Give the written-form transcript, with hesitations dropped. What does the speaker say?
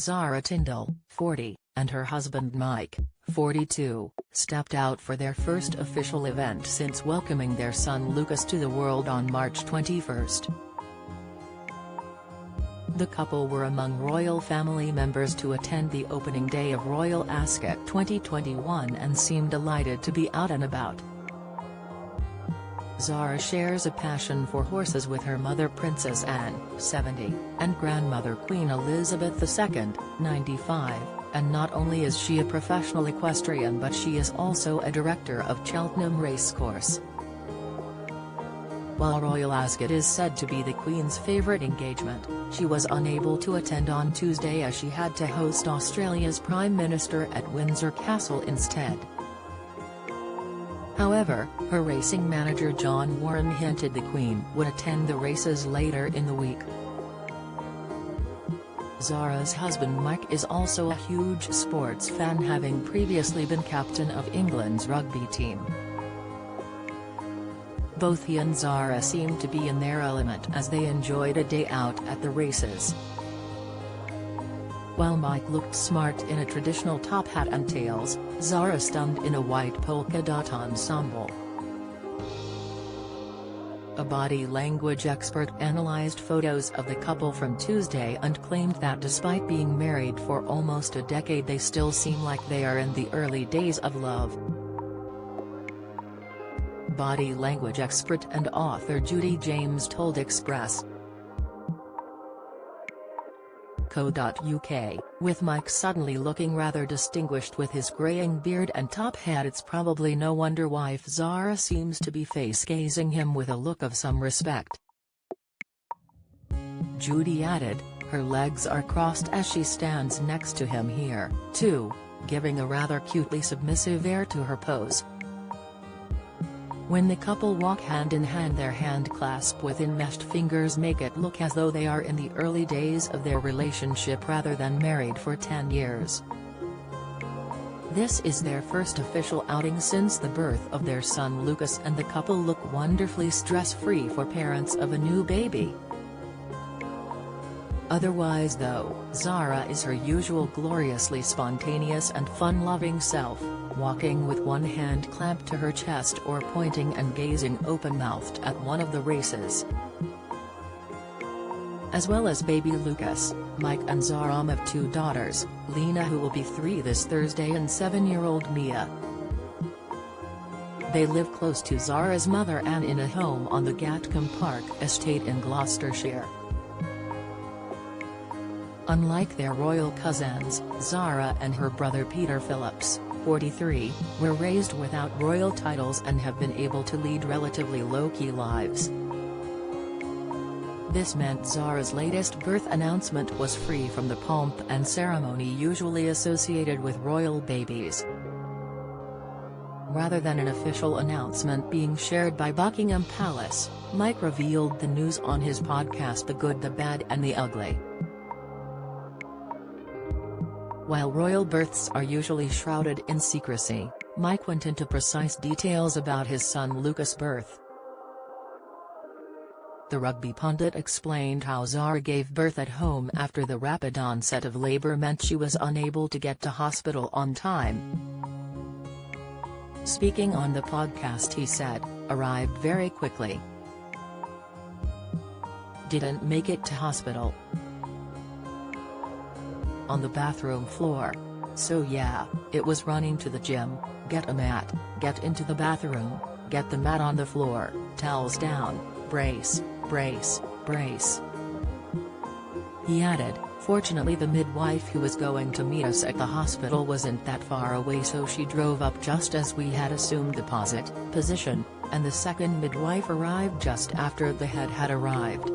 Zara Tindall, 40, and her husband Mike, 42, stepped out for their first official event since welcoming their son Lucas to the world on March 21. The couple were among royal family members to attend the opening day of Royal Ascot 2021 and seemed delighted to be out and about. Zara shares a passion for horses with her mother Princess Anne, 70, and grandmother Queen Elizabeth II, 95, and not only is she a professional equestrian but she is also a director of Cheltenham Racecourse. While Royal Ascot is said to be the Queen's favourite engagement, she was unable to attend on Tuesday as she had to host Australia's Prime Minister at Windsor Castle instead. However, her racing manager John Warren hinted the Queen would attend the races later in the week. Zara's husband Mike is also a huge sports fan, having previously been captain of England's rugby team. Both he and Zara seemed to be in their element as they enjoyed a day out at the races. While Mike looked smart in a traditional top hat and tails, Zara stunned in a white polka dot ensemble. A body language expert analyzed photos of the couple from Tuesday and claimed that despite being married for almost a decade they still seem like they are in the early days of love. Body language expert and author Judy James told Express.co.uk, with Mike suddenly looking rather distinguished with his greying beard and top hat, it's probably no wonder wife Zara seems to be face-gazing him with a look of some respect. Judy added, her legs are crossed as she stands next to him here, too, giving a rather cutely submissive air to her pose. When the couple walk hand in hand, their hand clasp with enmeshed fingers make it look as though they are in the early days of their relationship rather than married for 10 years. This is their first official outing since the birth of their son Lucas, and the couple look wonderfully stress-free for parents of a new baby. Otherwise though, Zara is her usual gloriously spontaneous and fun-loving self, walking with one hand clamped to her chest or pointing and gazing open-mouthed at one of the races. As well as baby Lucas, Mike and Zara have two daughters, Lena who will be 3 this Thursday and 7-year-old Mia. They live close to Zara's mother Anne in a home on the Gatcombe Park estate in Gloucestershire. Unlike their royal cousins, Zara and her brother Peter Phillips, 43, were raised without royal titles and have been able to lead relatively low-key lives. This meant Zara's latest birth announcement was free from the pomp and ceremony usually associated with royal babies. Rather than an official announcement being shared by Buckingham Palace, Mike revealed the news on his podcast The Good, the Bad and the Ugly. While royal births are usually shrouded in secrecy, Mike went into precise details about his son Lucas' birth. The rugby pundit explained how Zara gave birth at home after the rapid onset of labor meant she was unable to get to hospital on time. Speaking on the podcast, he said, "Arrived very quickly. Didn't make it to hospital. On the bathroom floor. So yeah, it was running to the gym, get a mat, get into the bathroom, get the mat on the floor, towels down, brace, brace, brace." He added, "Fortunately the midwife who was going to meet us at the hospital wasn't that far away, so she drove up just as we had assumed the position, and the second midwife arrived just after the head had arrived."